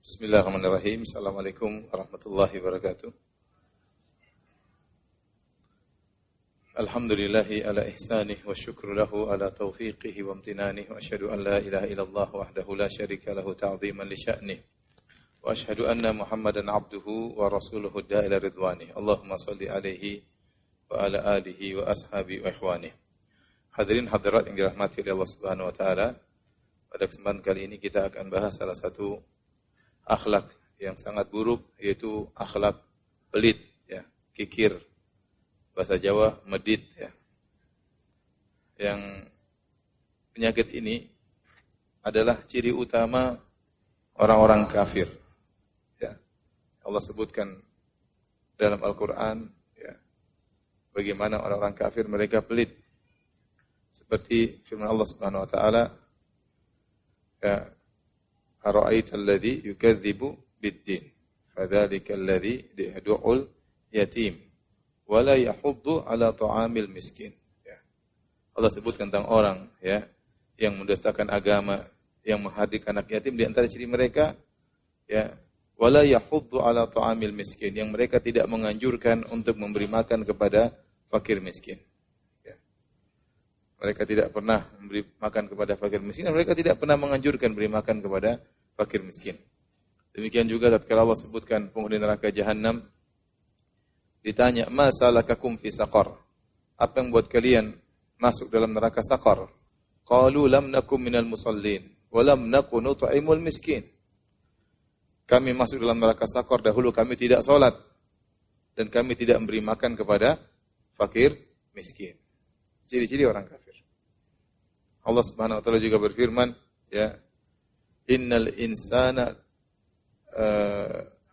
Bismillahirrahmanirrahim. Assalamualaikum warahmatullahi wabarakatuh. Alhamdulillahi ala ihsanih wa syukru lahu ala taufiqihi wa amtinanih wa asyhadu an la ilaha illallah wahdahu la syarika lahu ta'ziman li sya'nih wa asyhadu anna Muhammadan abduhu wa rasuluhu da'ila ridwanih. Allahumma salli alaihi wa ala alihi wa ashabi wa ikhwanih. Hadirin hadirat yang dirahmati oleh Allah Subhanahu wa taala. Pada kesempatan kali ini kita akan bahas salah satu akhlak yang sangat buruk, yaitu akhlak pelit, ya, kikir, bahasa Jawa medit, ya. Yang penyakit ini adalah ciri utama orang-orang kafir, ya. Allah sebutkan dalam Al-Quran, ya, bagaimana orang-orang kafir mereka pelit, seperti firman Allah Subhanahu Wa Taala, ya, ara'aita alladhi yukadzibu bid-din fadzalika alladhi yad'ul yatim wa la yahuddu ala ta'amil miskin, ya. Allah sebut tentang orang, ya, yang mendustakan agama, yang menghadirkan anak yatim. Di antara ciri mereka, ya, wa la yahuddu ala ta'amil miskin, yang mereka tidak menganjurkan untuk memberi makan kepada fakir miskin, ya. Mereka tidak pernah memberi makan kepada fakir miskin, dan mereka tidak pernah menganjurkan beri makan kepada fakir miskin. Demikian juga tatkala Allah sebutkan penghuni neraka Jahannam, ditanya, "Ma salakakum fi saqar?" Apa yang buat kalian masuk dalam neraka Saqar? Qalu lam nakum minal musallin wa lam nakun nut'imul miskin. Kami masuk dalam neraka Saqar, dahulu kami tidak salat dan kami tidak memberi makan kepada fakir miskin. Ciri-ciri orang kafir. Allah Subhanahu wa taala juga berfirman, ya, innal insana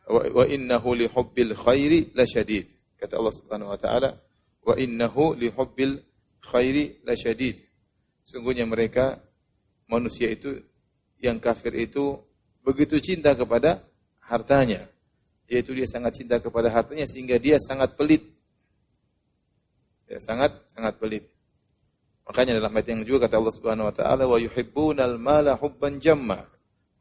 wa innahu li hubbil khairi lasyadid. Kata Allah Subhanahu wa taala, wa innahu li hubbil khairi lasyadid. Sungguhnya mereka manusia itu yang kafir itu begitu cinta kepada hartanya, yaitu dia sangat cinta kepada hartanya sehingga dia sangat pelit. Ya, sangat pelit. Makanya dalam ayat yang juga kata Allah Subhanahu wa taala, wa yuhibbunal mala hubban jamma.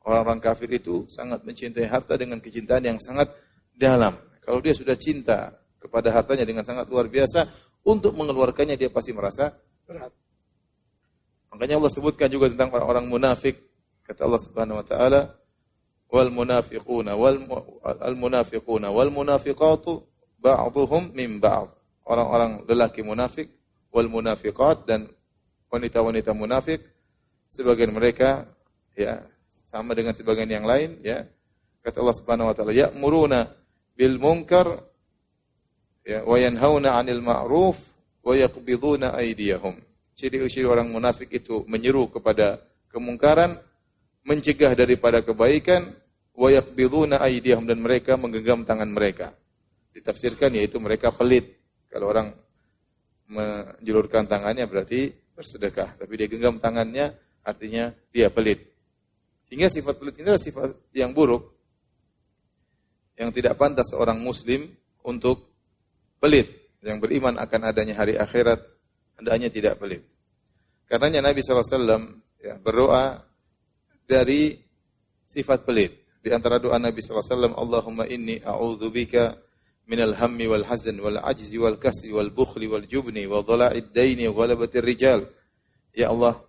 Orang-orang kafir itu sangat mencintai harta dengan kecintaan yang sangat dalam. Kalau dia sudah cinta kepada hartanya dengan sangat luar biasa, untuk mengeluarkannya dia pasti merasa berat. Makanya Allah sebutkan juga tentang orang-orang munafik. Kata Allah Subhanahu wa taala, wal munafiquna wal munafiqatu ba'dhuhum min ba'd. Orang-orang lelaki munafik, wal munafiqat, dan wanita-wanita munafik, sebagian mereka, ya, sama dengan sebagian yang lain, ya. Kata Allah Subhanahu wa taala, ya'muruna bil munkar, ya, wa yanhauna 'anil ma'ruf wa yaqbiduna aydiyahum. Ciri-ciri orang munafik itu menyeru kepada kemungkaran, mencegah daripada kebaikan, wa yaqbiduna aydiyahum, dan mereka menggenggam tangan mereka. Ditafsirkan yaitu mereka pelit. Kalau orang menjulurkan tangannya berarti bersedekah, tapi dia genggam tangannya artinya dia pelit. Sehingga sifat pelit ini adalah sifat yang buruk, yang tidak pantas seorang muslim untuk pelit. Yang beriman akan adanya hari akhirat, hendaknya tidak pelit. Karenanya Nabi SAW, ya, berdoa dari sifat pelit. Di antara doa Nabi SAW, Allahumma inni a'udzubika minal hammi wal hazan wal ajzi wal kasri wal bukhli wal jubni wa dhala'id daini wa ghalabatir rijal. Ya Allah,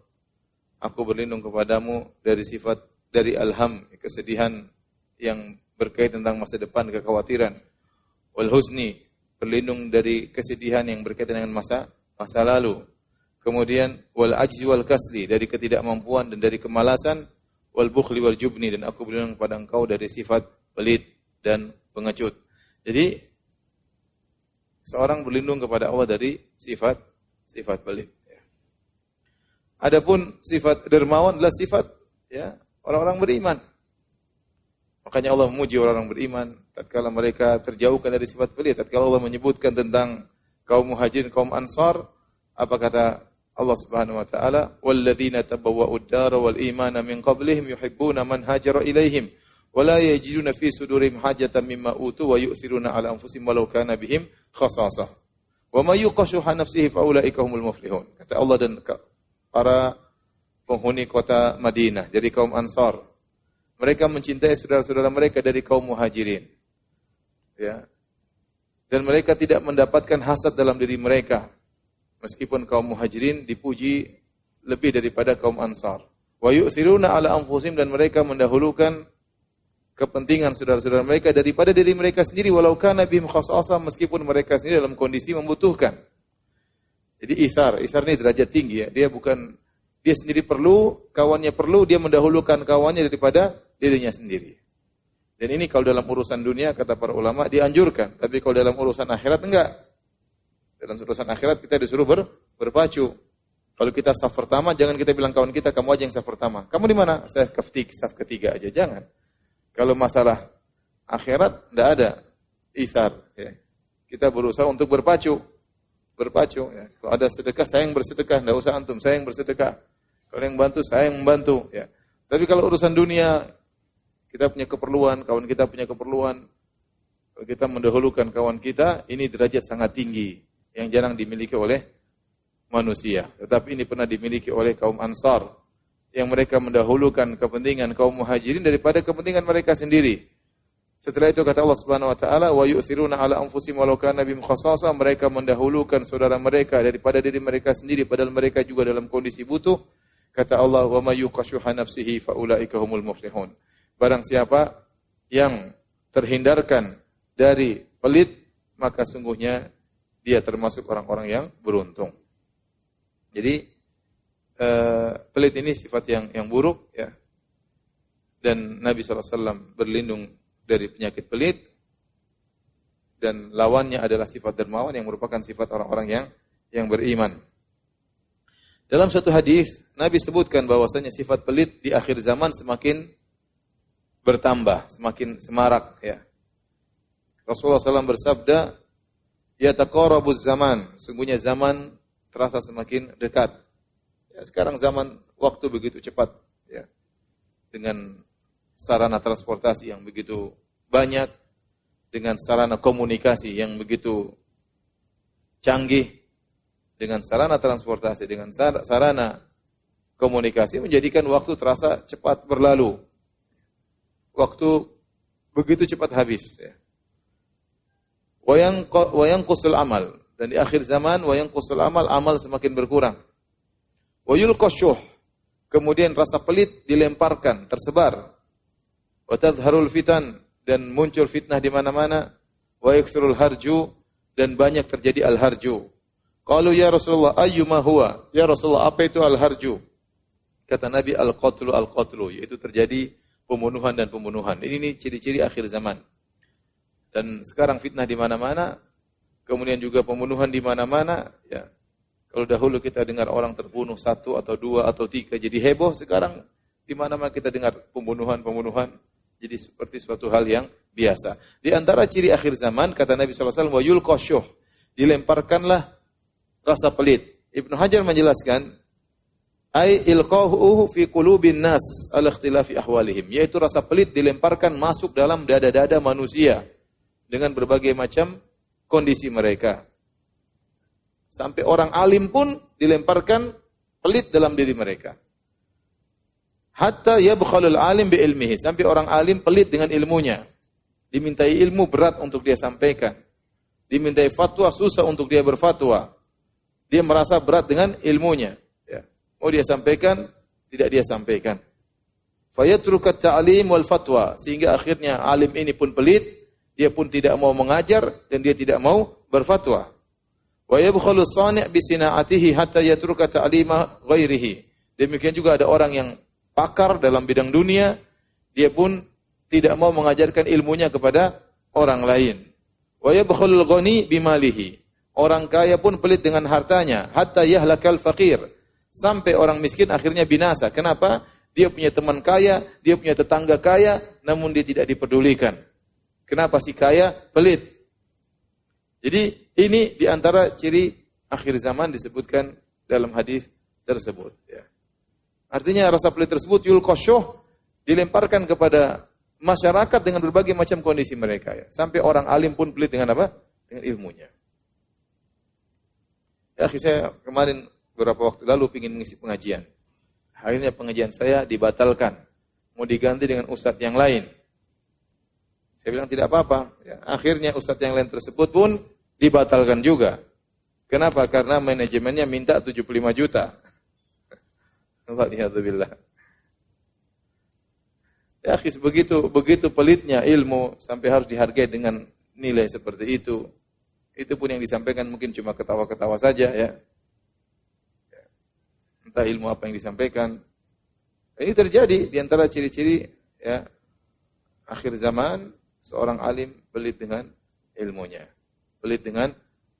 aku berlindung kepadamu dari alham, kesedihan yang berkaitan tentang masa depan, kekhawatiran. Wal huzni, berlindung dari kesedihan yang berkaitan dengan masa lalu. Kemudian wal ajzi wal kasli, dari ketidakmampuan dan dari kemalasan. Wal bukhli wal jubni, dan aku berlindung kepada Engkau dari sifat pelit dan pengecut. Jadi seorang berlindung kepada Allah dari sifat pelit. Adapun sifat dermawan adalah sifat, ya, orang-orang beriman. Makanya Allah memuji orang-orang beriman tatkala mereka terjauhkan dari sifat pelit. Tatkala Allah menyebutkan tentang kaum Muhajirin, kaum Ansar, apa kata Allah Subhanahu wa taala, "Walladzina tabawwa'ud dara wal imana min qablihim yuhibbuna man hajara ilaihim wa la yajiduna fi sudurihim hajatan mimma utu wa yu'thiruna 'ala anfusihim walau kana bihim khasasah. Wa may yuqashuha nafsihi fa ulaika humul muflihun." Kata Allah dan para penghuni kota Madinah, jadi kaum Ansar, Mereka mencintai saudara-saudara mereka dari kaum muhajirin. Ya. Dan mereka tidak mendapatkan hasad dalam diri mereka. Meskipun kaum muhajirin dipuji lebih daripada kaum ansar. Wa yu'thiruna ala anfusihim, dan mereka mendahulukan kepentingan saudara-saudara mereka daripada diri mereka sendiri, walau kana bihim khassasah, meskipun mereka sendiri dalam kondisi membutuhkan. Jadi ithar ini derajat tinggi ya. Dia sendiri perlu, kawannya perlu, dia mendahulukan kawannya daripada dirinya sendiri. Dan ini kalau dalam urusan dunia kata para ulama dianjurkan, tapi kalau dalam urusan akhirat enggak. Dalam urusan akhirat kita disuruh berpacu. Kalau kita saf pertama, jangan kita bilang kawan kita, kamu aja yang saf pertama. Kamu di mana? Saya saf ketiga aja, jangan. Kalau masalah akhirat, tidak ada ithar. Ya. Kita berusaha untuk berpacu. Ya. Kalau ada sedekah, saya yang bersedekah. Tidak usah antum, saya yang bersedekah. Kalau yang bantu, saya yang membantu. Ya. Tapi kalau urusan dunia, kita punya keperluan, kawan kita punya keperluan. Kalau kita mendahulukan kawan kita, ini derajat sangat tinggi. Yang jarang dimiliki oleh manusia. Tetapi ini pernah dimiliki oleh kaum Ansar. Yang mereka mendahulukan kepentingan kaum muhajirin daripada kepentingan mereka sendiri. Setelah itu kata Allah Subhanahu wa taala, wa yu'thiruna ala anfusihim walau kana bihim khassasah, mereka mendahulukan saudara mereka daripada diri mereka sendiri padahal mereka juga dalam kondisi butuh. Kata Allah, wa may yuqashuha nafsihi fa ulaika humul muflihun. Barang siapa yang terhindarkan dari pelit, maka sungguhnya dia termasuk orang-orang yang beruntung. Jadi pelit ini sifat yang buruk ya. Dan Nabi SAW berlindung dari penyakit pelit, dan lawannya adalah sifat dermawan yang merupakan sifat orang-orang yang beriman. Dalam satu hadis Nabi sebutkan bahwasanya sifat pelit di akhir zaman semakin bertambah, semakin semarak ya. Rasulullah SAW bersabda, "Yataqarabuz zaman", sungguhnya zaman terasa semakin dekat. Ya, sekarang zaman waktu begitu cepat ya. Dengan sarana transportasi yang begitu banyak, dengan sarana komunikasi yang begitu canggih, dengan sarana transportasi, dengan sarana komunikasi menjadikan waktu terasa cepat berlalu. Waktu begitu cepat habis ya. Wa yanqusul amal, dan di akhir zaman wa yanqusul amal semakin berkurang. Wa yulqashuh, kemudian rasa pelit dilemparkan, tersebar. Wa tadhharul fitan, dan muncul fitnah di mana-mana. Wa yakthurul harju, dan banyak terjadi al-harju. Qalu ya Rasulullah ayyuma huwa? Ya Rasulullah, apa itu al-harju? Kata Nabi, al-qatlu, yaitu terjadi pembunuhan dan pembunuhan. Ini ciri-ciri akhir zaman. Dan sekarang fitnah di mana-mana, kemudian juga pembunuhan di mana-mana ya. Kalau dahulu kita dengar orang terbunuh 1 atau 2 atau 3 jadi heboh, sekarang di mana-mana kita dengar pembunuhan jadi seperti suatu hal yang biasa. Di antara ciri akhir zaman kata Nabi sallallahu alaihi wasallam, wa yulqashuh, dilemparkanlah rasa pelit. Ibnu Hajar menjelaskan, ai ilqahu fi qulubin nas ala ikhtilafi ahwalihim, yaitu rasa pelit dilemparkan masuk dalam dada-dada manusia dengan berbagai macam kondisi mereka. Sampai orang alim pun dilemparkan pelit dalam diri mereka. Hatta yabkhalul alim bi ilmihi, sampai orang alim pelit dengan ilmunya. Dimintai ilmu berat untuk dia sampaikan. Dimintai fatwa susah untuk dia berfatwa. Dia merasa berat dengan ilmunya. Ya. Mau dia sampaikan, tidak dia sampaikan. Fayatrukat ta'lim wal fatwa, sehingga akhirnya alim ini pun pelit, dia pun tidak mau mengajar dan dia tidak mau berfatwa. Wa yabkhalu sani' bi sina'atihi hatta yatruka ta'lima ghairihi. Demikian juga ada orang yang pakar dalam bidang dunia, dia pun tidak mau mengajarkan ilmunya kepada orang lain. Wa yabkhalul ghani bimalihi. Orang kaya pun pelit dengan hartanya, hatta yahlakal faqir. Sampai orang miskin akhirnya binasa. Kenapa? Dia punya teman kaya, dia punya tetangga kaya, namun dia tidak dipedulikan. Kenapa si kaya pelit? Jadi ini diantara ciri akhir zaman disebutkan dalam hadis tersebut. Ya. Artinya rasa pelit tersebut yulqashuh, dilemparkan kepada masyarakat dengan berbagai macam kondisi mereka. Ya. Sampai orang alim pun pelit dengan apa? Dengan ilmunya. Ya, saya kemarin beberapa waktu lalu ingin mengisi pengajian. Akhirnya pengajian saya dibatalkan. mau diganti dengan ustadz yang lain. Saya bilang tidak apa-apa. Ya, akhirnya ustadz yang lain tersebut pun dibatalkan juga. Kenapa? Karena manajemennya minta 75 juta. Waliyadzubillah. Ya, begitu pelitnya ilmu sampai harus dihargai dengan nilai seperti itu. Itu pun yang disampaikan mungkin cuma ketawa-ketawa saja ya. Entah ilmu apa yang disampaikan. Ini terjadi di antara ciri-ciri ya akhir zaman seorang alim pelit dengan ilmunya, pelit dengan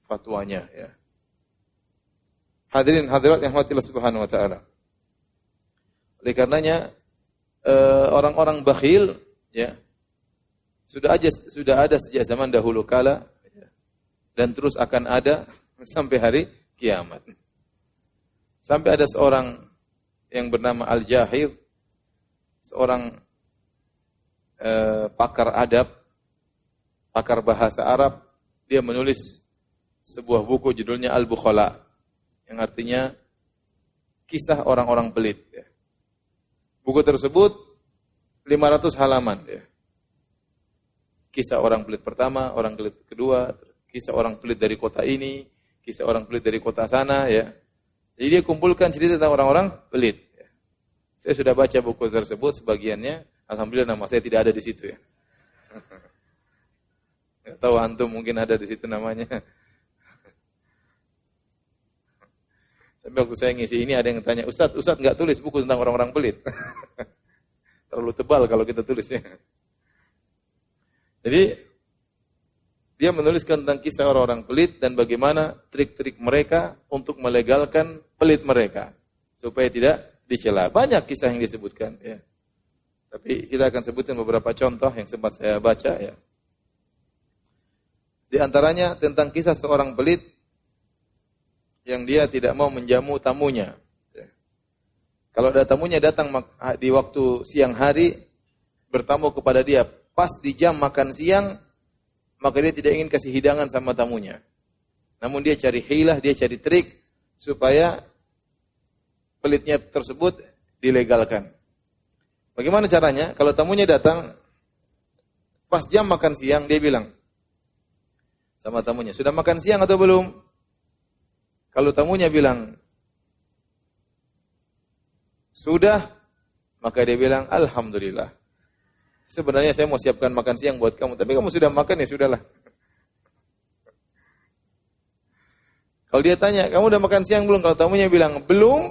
fatwanya ya. Hadirin hadirat yang dirahmati Allah Subhanahu wa taala. Oleh karenanya orang-orang bakhil ya sudah ada sejak zaman dahulu kala ya, dan terus akan ada sampai hari kiamat. Sampai ada seorang yang bernama Al-Jahidh, seorang pakar adab, pakar bahasa Arab, dia menulis sebuah buku judulnya Al-Bukhala, yang artinya kisah orang-orang pelit. Ya. Buku tersebut 500 halaman. Ya. Kisah orang pelit pertama, orang pelit kedua, kisah orang pelit dari kota ini, kisah orang pelit dari kota sana. Ya. Jadi dia kumpulkan cerita tentang orang-orang pelit. Ya. Saya sudah baca buku tersebut sebagiannya. Alhamdulillah nama saya tidak ada di situ ya. Nggak tahu antum mungkin ada di situ namanya. Tapi waktu saya ngisi ini ada yang tanya, Ustadz nggak tulis buku tentang orang-orang pelit. Terlalu tebal kalau kita tulisnya. Jadi dia menuliskan tentang kisah orang-orang pelit dan bagaimana trik-trik mereka untuk melegalkan pelit mereka supaya tidak dicela. Banyak kisah yang disebutkan ya. Tapi kita akan sebutkan beberapa contoh yang sempat saya baca ya. Di antaranya tentang kisah seorang pelit yang dia tidak mau menjamu tamunya. Ya. Kalau ada tamunya datang di waktu siang hari bertamu kepada dia pas di jam makan siang, maka dia tidak ingin kasih hidangan sama tamunya. Namun dia cari hilah, dia cari trik supaya pelitnya tersebut dilegalkan. Bagaimana caranya? Kalau tamunya datang pas jam makan siang, dia bilang sama tamunya, "Sudah makan siang atau belum?" Kalau tamunya bilang, "Sudah," maka dia bilang, "Alhamdulillah. Sebenarnya saya mau siapkan makan siang buat kamu, tapi kamu sudah makan ya sudahlah." Kalau dia tanya, "Kamu udah makan siang belum?" Kalau tamunya bilang, "Belum."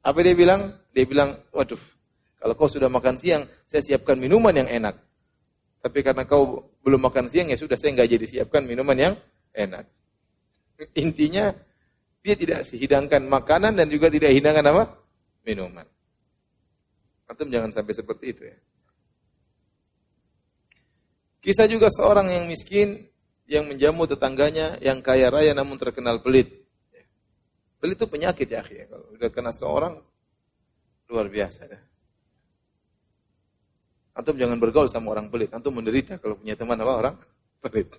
Apa dia bilang? Dia bilang, "Waduh, kalau kau sudah makan siang, saya siapkan minuman yang enak. Tapi karena kau belum makan siang, ya sudah saya nggak jadi siapkan minuman yang enak." Intinya, dia tidak hidangkan makanan dan juga tidak hidangkan apa? Minuman. Antum jangan sampai seperti itu ya. Kisah juga seorang yang miskin yang menjamu tetangganya yang kaya raya namun terkenal pelit. Pelit itu penyakit ya, akhi. Kalau udah kena seorang luar biasa dah. Antum jangan bergaul sama orang pelit. Antum menderita kalau punya teman apa orang pelit.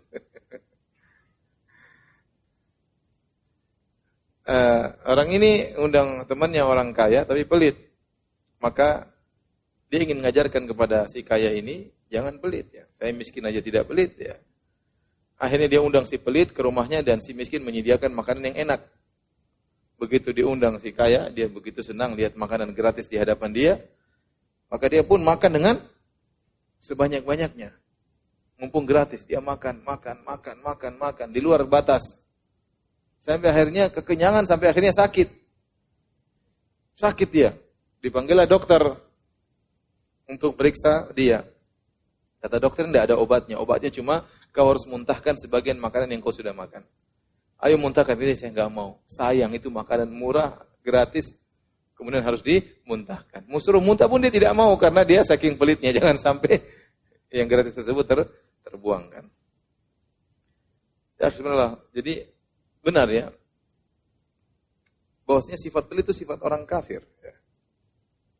Orang ini undang temannya orang kaya tapi pelit. Maka dia ingin mengajarkan kepada si kaya ini jangan pelit ya. Saya miskin aja tidak pelit ya. Akhirnya dia undang si pelit ke rumahnya dan si miskin menyediakan makanan yang enak. Begitu diundang si kaya, dia begitu senang lihat makanan gratis di hadapan dia. Maka dia pun makan dengan sebanyak-banyaknya. Mumpung gratis, dia makan di luar batas. Sampai akhirnya kekenyangan, sampai akhirnya sakit. Sakit dia. Dipanggillah dokter untuk periksa dia. Kata dokter, tidak ada obatnya. Obatnya cuma kau harus muntahkan sebagian makanan yang kau sudah makan. Ayo muntahkan. Ini saya enggak mau. Sayang, itu makanan murah, gratis. Kemudian harus dimuntahkan. Suruh muntah pun dia tidak mau karena dia saking pelitnya. Jangan sampai yang gratis tersebut terbuangkan. Ya, bismillah. Jadi benar ya. Bahwasanya sifat pelit itu sifat orang kafir.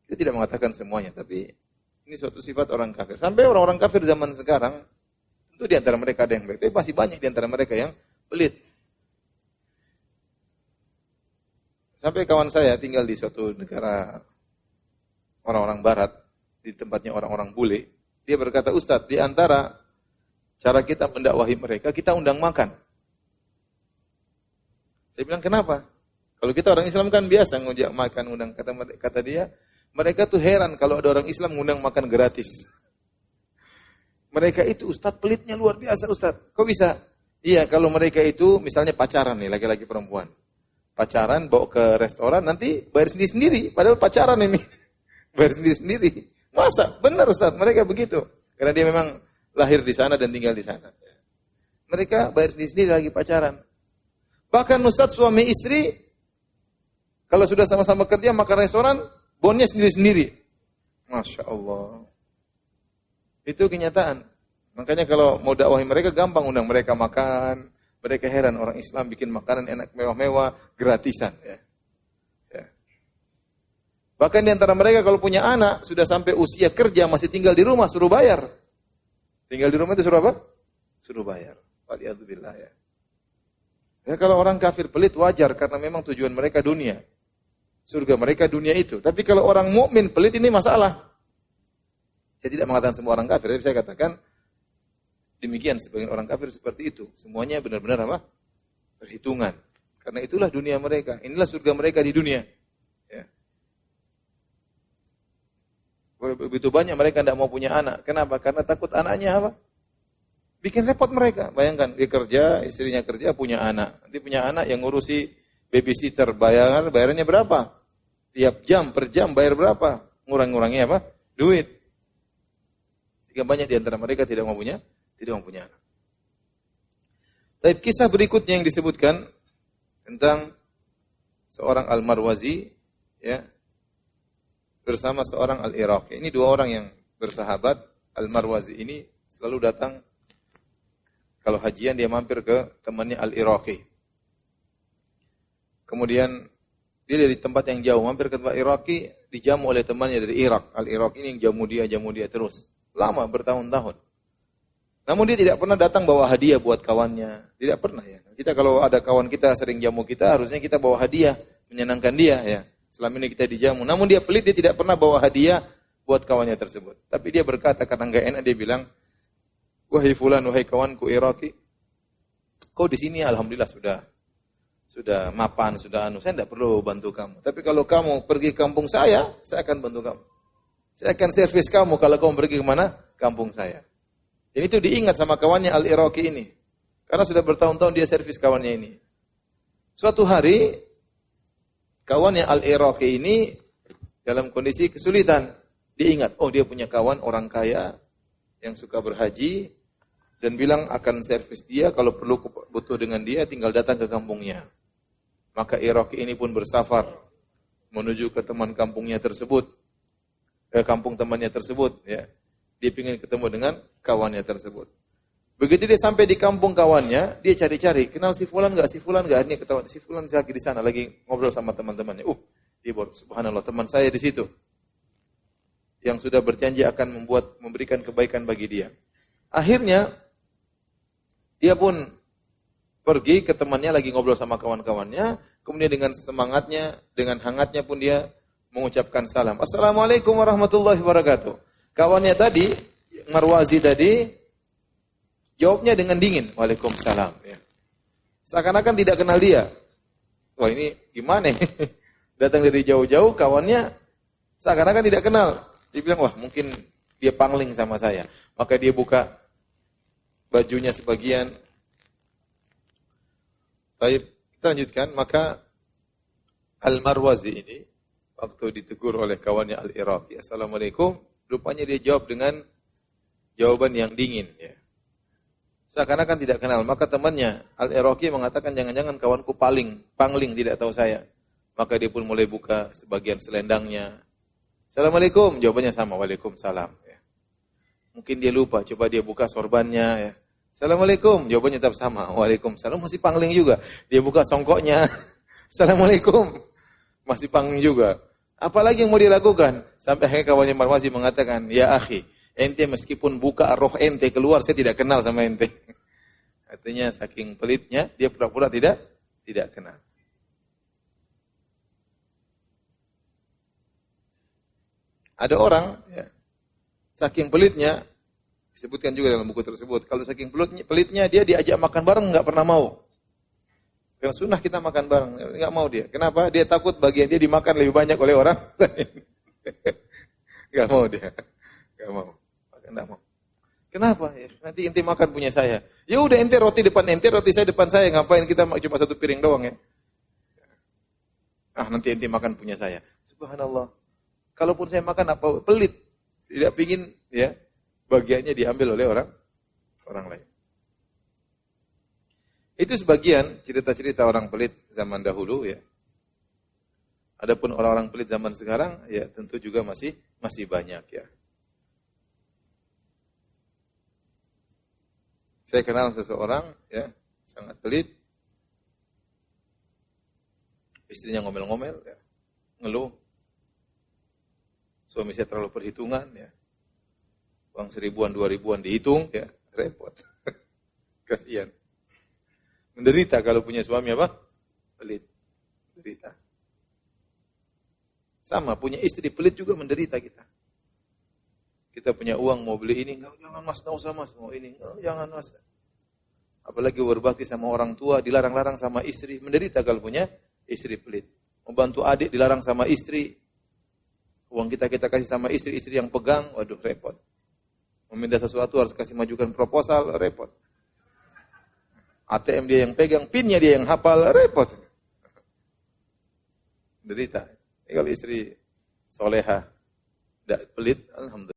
Kita tidak mengatakan semuanya, tapi ini suatu sifat orang kafir. Sampai orang-orang kafir zaman sekarang, tentu di antara mereka ada yang baik, tapi masih banyak di antara mereka yang pelit. Sampai kawan saya tinggal di suatu negara orang-orang barat, di tempatnya orang-orang bule. Dia berkata, Ustadz, di antara cara kita mendakwahi mereka, kita undang makan. Saya bilang, kenapa? Kalau kita orang Islam kan biasa ngajak makan, undang. Kata dia, mereka tuh heran kalau ada orang Islam ngundang makan gratis. Mereka itu Ustadz pelitnya luar biasa Ustadz. Kok bisa? Iya, kalau mereka itu misalnya pacaran nih, laki-laki perempuan. Pacaran, bawa ke restoran, nanti bayar sendiri-sendiri. Padahal pacaran ini. Bayar sendiri-sendiri. Masa? Benar Ustadz, mereka begitu. Karena dia memang lahir di sana dan tinggal di sana. Mereka bayar sendiri-sendiri lagi pacaran. Bahkan Ustadz suami istri, kalau sudah sama-sama kerja makan restoran, bonnya sendiri-sendiri. Masya Allah. Itu kenyataan. Makanya kalau mau dakwahi mereka gampang undang mereka makan. Mereka heran orang Islam bikin makanan enak mewah-mewah gratisan. Ya. Ya. Bahkan di antara mereka kalau punya anak sudah sampai usia kerja masih tinggal di rumah suruh bayar. Tinggal di rumah itu suruh apa? Suruh bayar. Waliyadzubillah ya. Ya kalau orang kafir pelit wajar karena memang tujuan mereka dunia. Surga mereka dunia itu. Tapi kalau orang mukmin pelit ini masalah. Saya tidak mengatakan semua orang kafir, tapi saya katakan demikian sebagian orang kafir seperti itu. Semuanya benar-benar apa? Perhitungan. Karena itulah dunia mereka. Inilah surga mereka di dunia. Ya. Begitu banyak mereka tidak mau punya anak. Kenapa? Karena takut anaknya apa? Bikin repot mereka. Bayangkan, dia kerja, istrinya kerja, punya anak. Nanti punya anak yang ngurusi babysitter. Bayarannya berapa? Tiap jam, per jam bayar berapa? Ngurang-ngurangnya apa? Duit. Sehingga banyak di antara mereka tidak mau punya anak. Tapi kisah berikutnya yang disebutkan tentang seorang Al-Marwazi ya bersama seorang Al-Iraqi. Ini dua orang yang bersahabat. Al-Marwazi ini selalu datang kalau hajian dia mampir ke temannya Al-Iraqi. Kemudian dia dari tempat yang jauh mampir ke tempat Iraqi, dijamu oleh temannya dari Irak. Al-Iraqi ini yang jamu dia terus. Lama bertahun-tahun. Namun dia tidak pernah datang bawa hadiah buat kawannya. Tidak pernah ya. Kita kalau ada kawan kita sering jamu kita, harusnya kita bawa hadiah. Menyenangkan dia ya. Selama ini kita dijamu. Namun dia pelit, dia tidak pernah bawa hadiah buat kawannya tersebut. Tapi dia berkata karena enggak enak, dia bilang, wahai fulan, wahai kawanku Iraqi, kau di sini alhamdulillah sudah mapan, saya tidak perlu bantu kamu. Tapi kalau kamu pergi ke kampung saya akan bantu kamu. Saya akan servis kamu kalau kamu pergi ke mana? Kampung saya. Dan itu diingat sama kawannya Al-Iraqi ini. Karena sudah bertahun-tahun dia servis kawannya ini. Suatu hari, kawannya Al-Iraqi ini dalam kondisi kesulitan. Dia ingat, oh dia punya kawan orang kaya yang suka berhaji dan bilang akan servis dia kalau perlu butuh dengan dia tinggal datang ke kampungnya. Maka Iraqi ini pun bersafar menuju ke teman kampungnya tersebut. Kampung temannya tersebut ya. Dia ingin ketemu dengan kawannya tersebut. Begitu dia sampai di kampung kawannya, dia cari-cari, kenal si fulan enggak? Si fulan enggak? Ini ketahuan si fulan lagi di sana lagi ngobrol sama teman-temannya. Dia baru subhanallah teman saya di situ. Yang sudah berjanji akan memberikan kebaikan bagi dia. Akhirnya dia pun pergi ke temannya lagi ngobrol sama kawan-kawannya, kemudian dengan semangatnya, dengan hangatnya pun dia mengucapkan salam. Assalamualaikum warahmatullahi wabarakatuh. Kawannya tadi, Marwazi tadi, jawabnya dengan dingin. Waalaikumsalam. Ya. Seakan-akan tidak kenal dia. Wah ini gimana? Datang dari jauh-jauh, kawannya seakan-akan tidak kenal. Dia bilang, wah mungkin dia pangling sama saya. Maka dia buka bajunya sebagian. Baik, kita lanjutkan. Maka Al-Marwazi ini, waktu ditegur oleh kawannya Al-Iraqi, Assalamualaikum, rupanya dia jawab dengan jawaban yang dingin. Ya. Seakan-akan tidak kenal. Maka temannya Al-Iraqi mengatakan, jangan-jangan kawanku pangling, tidak tahu saya. Maka dia pun mulai buka sebagian selendangnya. Assalamualaikum, jawabannya sama, Waalaikumsalam. Ya. Mungkin dia lupa, coba dia buka sorbannya. Ya. Assalamualaikum, jawabannya tetap sama, Waalaikumsalam, masih pangling juga. Dia buka songkoknya, Assalamualaikum, masih pangling juga. Apalagi yang mau dilakukan? Sampai akhirnya kawannya Marwazi mengatakan, ya akhi, ente meskipun buka roh ente keluar, saya tidak kenal sama ente. Artinya saking pelitnya, dia pura-pura tidak kenal. Ada orang, ya, Saking pelitnya, disebutkan juga dalam buku tersebut, kalau saking pelitnya dia diajak makan bareng nggak pernah mau. Karena sunnah kita makan bareng, nggak mau dia. Kenapa? Dia takut bagian dia dimakan lebih banyak oleh orang lain. Nggak mau dia, nggak mau. Nggak mau. Kenapa? Ya, nanti ente makan punya saya. Ya udah ente roti depan ente, roti saya depan saya. Ngapain kita cuma satu piring doang ya? Ah nanti ente makan punya saya. Subhanallah. Kalaupun saya makan apa pelit, tidak pingin ya bagiannya diambil oleh orang lain. Itu sebagian cerita-cerita orang pelit zaman dahulu ya. Adapun orang-orang pelit zaman sekarang ya tentu juga masih banyak ya. Saya kenal seseorang ya, sangat pelit. Istrinya ngomel-ngomel ya, ngeluh. Suami saya terlalu perhitungan ya. Uang 1.000-an, 2.000-an dihitung ya, repot. Kasihan. Menderita kalau punya suami apa? Pelit. Menderita. Sama, punya istri pelit juga menderita kita. Kita punya uang mau beli ini, enggak, jangan mas, enggak usah mas, mau ini, enggak, jangan mas. Apalagi berbakti sama orang tua, dilarang-larang sama istri, menderita kalau punya istri pelit. Membantu adik dilarang sama istri, uang kita kasih sama istri yang pegang, waduh repot. Meminta sesuatu harus kasih majukan proposal, repot. ATM dia yang pegang, pinnya dia yang hafal, repot. Menderita. Kalau istri soleha, tidak pelit, alhamdulillah.